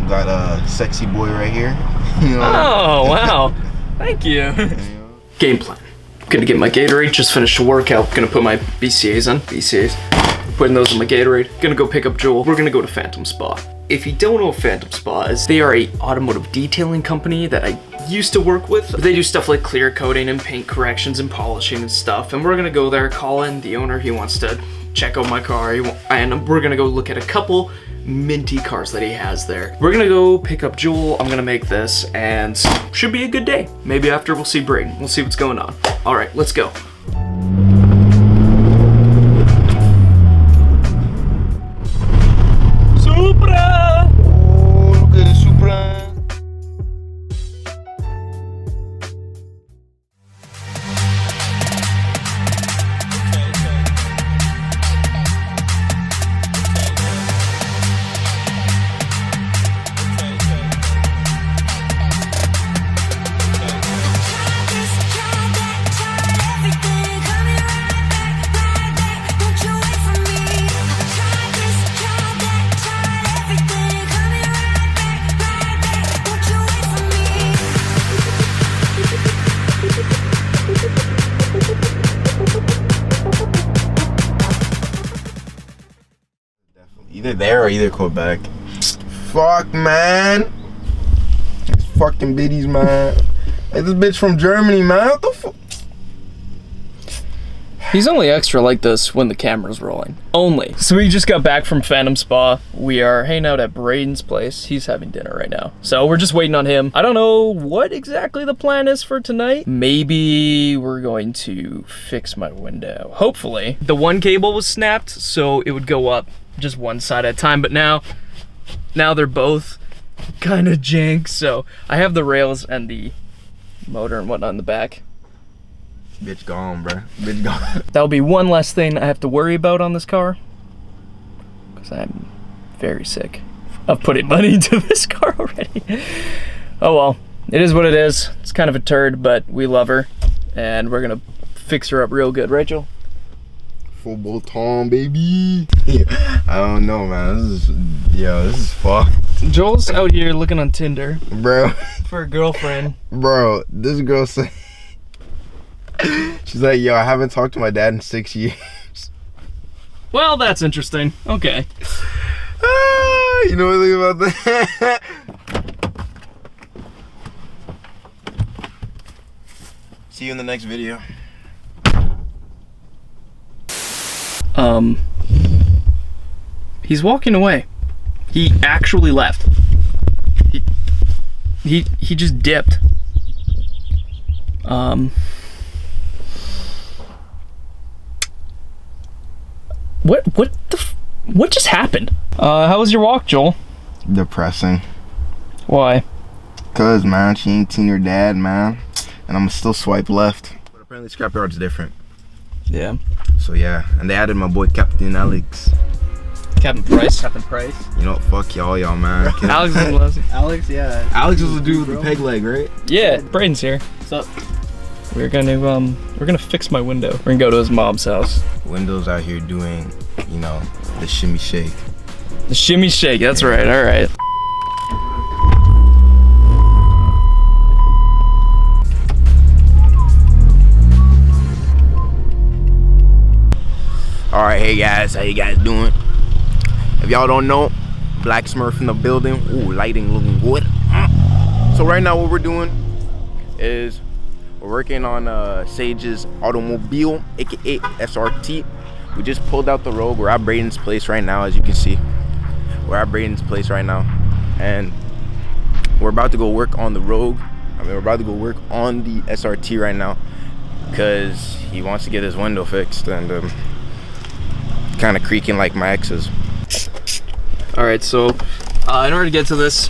Got a sexy boy right here. Oh, wow. Thank you. Game plan. Gonna get my Gatorade, just finished a workout. Gonna put my BCAAs on. Putting those in my Gatorade. Gonna go pick up Joel. We're gonna go to Phantom Spa. If you don't know what Phantom Spa is, they are a automotive detailing company that I used to work with. They do stuff like clear coating and paint corrections and polishing and stuff. And we're gonna go there, call in the owner. He wants to check out my car. And we're gonna go look at a couple minty cars that he has there. We're gonna go pick up Joel. I'm gonna make this and should be a good day. Maybe after we'll see Braden. We'll see what's going on. All right, let's go. Supra! Oh, look at the Supra. Either there or either Quebec. Fuck, man. These fucking biddies, man. Hey, this bitch from Germany, man. What the fuck? He's only extra like this when the camera's rolling. Only. So we just got back from Phantom Spa. We are hanging out at Braden's place. He's having dinner right now. So we're just waiting on him. I don't know what exactly the plan is for tonight. Maybe we're going to fix my window. Hopefully. The one cable was snapped, so it would go up just one side at a time, but now they're both kind of jank, so I have the rails and the motor and whatnot in the back. Bitch gone, bro. Bitch gone. That'll be one less thing I have to worry about on this car, because I'm very sick of putting money into this car already. Oh well, it is what it is. It's kind of a turd, but we love her, and we're gonna fix her up real good, right, Joel? Full bolt-on, baby. I don't know, man. This is fucked. Joel's out here looking on Tinder, bro, for a girlfriend. Bro, this girl said, she's like, yo, I haven't talked to my dad in 6 years. Well, that's interesting. Okay. You know anything about that? See you in the next video. He's walking away. He actually left. He just dipped. What just happened? How was your walk, Joel? Depressing. Why? Cause, man, she ain't seen her dad, man, and I'm still swipe left. But apparently scrapyard's different. Yeah. So yeah, and they added my boy Captain Alex. Captain Price. Captain Price. You know what? Fuck y'all, man. Alex is Alex, yeah. Alex was the dude with the peg leg, right? Yeah. Braden's here. What's up? We're gonna fix my window. We're gonna go to his mom's house. Windows out here doing, you know, the shimmy shake. The shimmy shake. That's right. All right. Alright, hey guys, how you guys doing? If y'all don't know, Black Smurf in the building. Ooh, lighting looking good. So right now what we're doing is we're working on Sage's automobile, aka SRT. We just pulled out the road. We're at Braden's place right now, as you can see. We're at Braden's place right now. And we're about to go work on the Rogue. We're about to go work on the SRT right now, because he wants to get his window fixed, and kind of creaking like my ex's. All right, so in order to get to this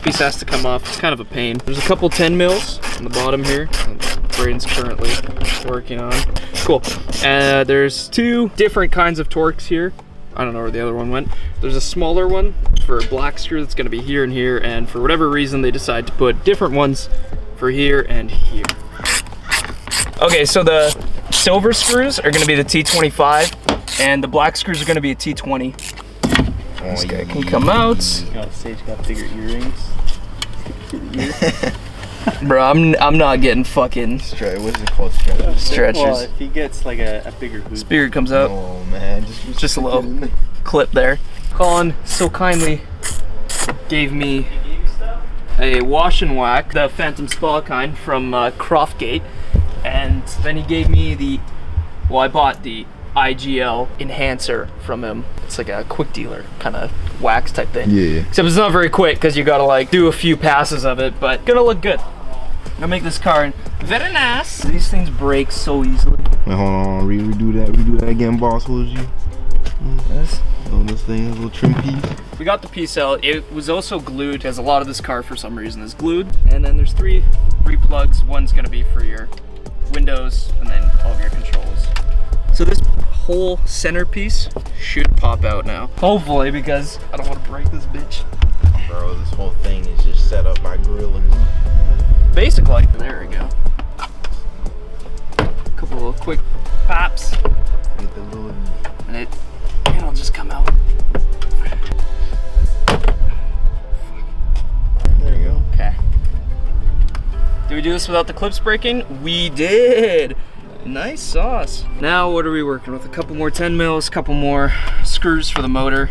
piece has to come off. It's kind of a pain. There's a couple 10 mils on the bottom here. Braden's currently working on. Cool. There's two different kinds of Torx here. I don't know where the other one went. There's a smaller one for a black screw that's gonna be here and here, and for whatever reason they decide to put different ones for here and here. Okay, so the silver screws are gonna be the T25, and the black screws are gonna be a T20. This guy can come out. Oh, Sage got bigger earrings. Bro, I'm not getting fucking What's it called? stretchers. Well, if he gets like a bigger hoop. Spirit comes out. Oh man, Just a little clip there. Colin so kindly gave me a wash and whack, the Phantom Spa kind from Croftgate, and then he gave me I bought the IGL enhancer from him. It's like a quick dealer kind of wax type thing. Yeah. Except it's not very quick because you gotta like do a few passes of it, but gonna look good. Gonna make this car very nice. These things break so easily. Wait, hold on, redo that again, boss. What was you? Yes. Oh, this thing, this little trim piece. We got the piece out. It was also glued because a lot of this car for some reason is glued. And then there's three plugs. One's gonna be for your windows and then all of your controls. So this whole centerpiece should pop out now. Hopefully, because I don't want to break this bitch. Bro, this whole thing is just set up by Gorilla Glue. Basically. There we go. Couple of quick pops. Get the little... And it'll just come out. There you go. Okay. Did we do this without the clips breaking? We did. Nice sauce. Now what are we working with? A couple more 10 mils, couple more screws for the motor.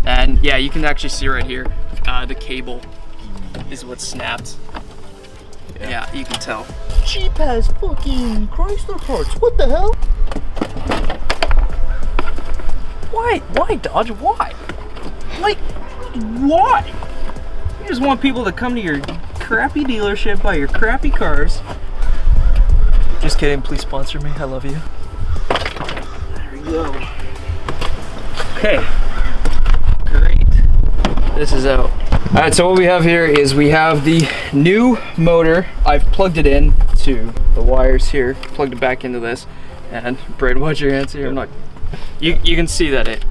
And yeah, you can actually see right here, the cable is what snapped. Yeah, you can tell. Cheap as fucking Chrysler parts. What the hell? Why, Dodge? Why? Like, why? You just want people to come to your crappy dealership, buy your crappy cars. Just kidding, please sponsor me, I love you. There we go. Okay, great. This is out. All right, so what we have here is we have the new motor. I've plugged it in to the wires here, plugged it back into this. And Braden, watch your hands here. I'm not, you can see that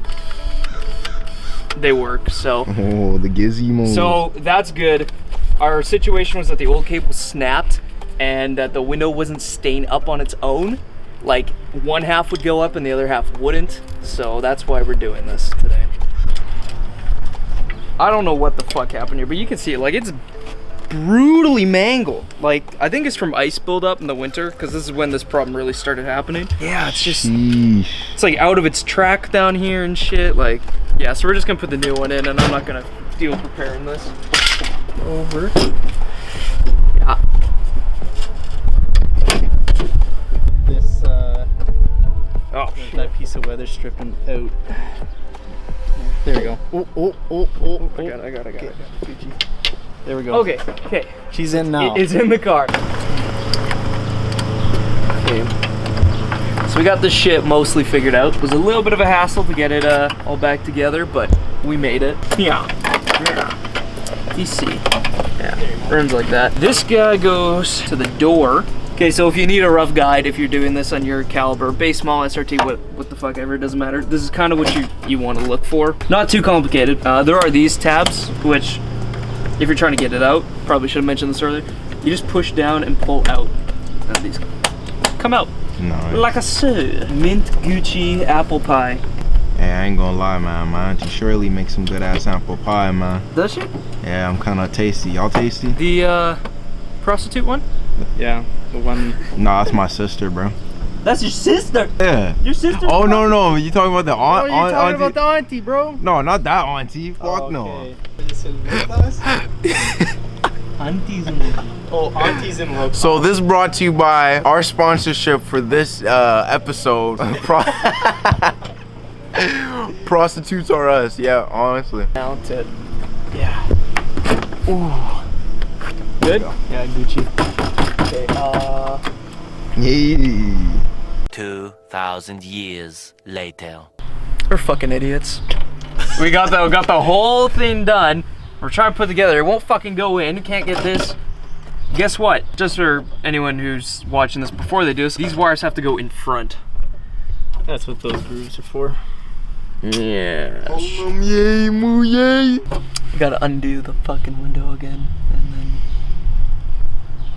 they work, so. Oh, the gizmo. So that's good. Our situation was that the old cable snapped and that the window wasn't staying up on its own. Like one half would go up and the other half wouldn't. So that's why we're doing this today. I don't know what the fuck happened here, but you can see it, like it's brutally mangled. Like I think it's from ice buildup in the winter, because this is when this problem really started happening. Yeah, it's just, it's like out of its track down here and shit. Like, yeah, so we're just gonna put the new one in, and I'm not gonna deal with repairing this. Over. Yeah. This Oh, that piece of weather stripping out. There we go. I got it. There we go. Okay. She's in now. It's in the car. Okay. So we got this shit mostly figured out. It was a little bit of a hassle to get it all back together, but we made it. Yeah. PC. Yeah. Runs like that. This guy goes to the door. Okay, so if you need a rough guide, if you're doing this on your caliber, base, small, SRT, what the fuck ever, it doesn't matter. This is kind of what you want to look for. Not too complicated. There are these tabs, which, if you're trying to get it out, probably should have mentioned this earlier. You just push down and pull out, and these come out. Nice. Like a so. Mint Gucci apple pie. Hey, I ain't gonna lie, man. My auntie Shirley makes some good ass apple pie, man. Does she? Yeah, I'm kind of tasty. Y'all tasty? The prostitute one? Yeah, the one. Nah, that's my sister, bro. That's your sister. Yeah. Your sister? Oh no, you talking about the aunt? Oh, you're talking about the auntie, bro. No, not that auntie. Fuck no. Aunties and aunties and locals. So this brought to you by our sponsorship for this episode. Prostitutes are us. Yeah, honestly. Mounted. Yeah. Ooh. Good? Yeah, Gucci. Okay, Yeah. 2,000 years later. we're fucking idiots. We got the whole thing done. We're trying to put it together. It won't fucking go in. You can't get this. Guess what? Just for anyone who's watching this before they do this, these wires have to go in front. That's what those grooves are for. Yeah. Yay, moo yay. We gotta undo the fucking window again and then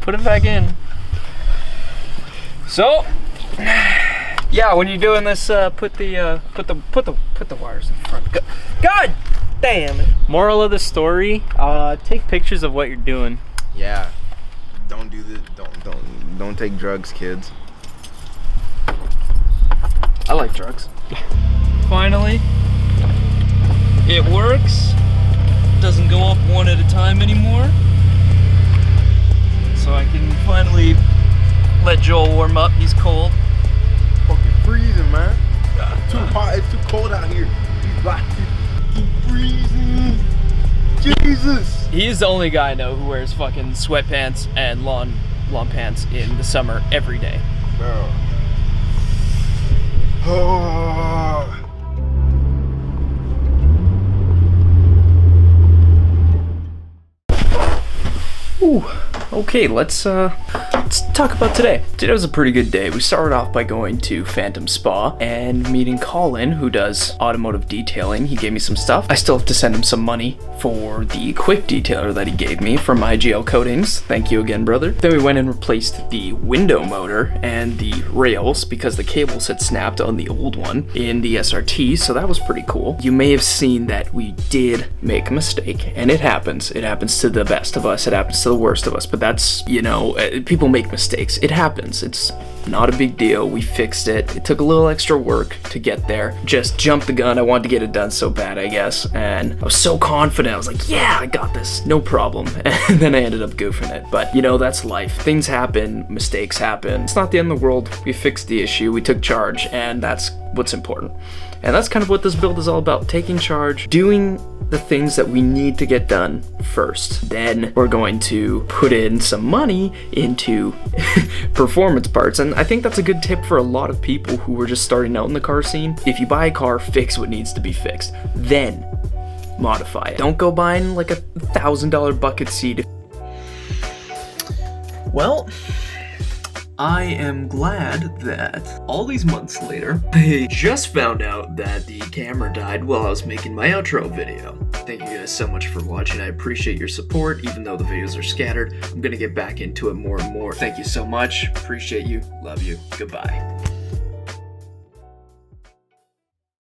put it back in. So, Yeah, when you're doing this, put the wires in front. God damn it. Moral of the story: take pictures of what you're doing. Yeah. Don't do this. Don't take drugs, kids. I like drugs. Finally, it works. Doesn't go up one at a time anymore. So I can finally let Joel warm up. He's cold. Fucking freezing, man. It's too hot. It's too cold out here. These black people freezing. Jesus. He's the only guy I know who wears fucking sweatpants and lawn pants in the summer every day. Bro. Oh. Ooh. Okay, let's talk about today. Today was a pretty good day. We started off by going to Phantom Spa and meeting Colin, who does automotive detailing. He gave me some stuff. I still have to send him some money for the quick detailer that he gave me from IGL Coatings. Thank you again, brother. Then we went and replaced the window motor and the rails because the cables had snapped on the old one in the SRT, so that was pretty cool. You may have seen that we did make a mistake, and it happens. It happens to the best of us. It happens to the worst of us, but that's, you know, people make mistakes. It happens. It's not a big deal. We fixed it. It took a little extra work to get there. Just jumped the gun. I wanted to get it done so bad, I guess, and I was so confident. I was like, yeah, I got this, no problem. And then I ended up goofing it. But you know, that's life. Things happen, mistakes happen. It's not the end of the world. We fixed the issue, we took charge, and that's what's important. And that's kind of what this build is all about: taking charge, doing the things that we need to get done first. Then we're going to put in some money into performance parts. And I think that's a good tip for a lot of people who are just starting out in the car scene. If you buy a car, fix what needs to be fixed, then modify it. Don't go buying like $1,000 bucket seat. Well, I am glad that all these months later, I just found out that the camera died while I was making my outro video. Thank you guys so much for watching. I appreciate your support, even though the videos are scattered. I'm gonna get back into it more and more. Thank you so much. Appreciate you. Love you. Goodbye.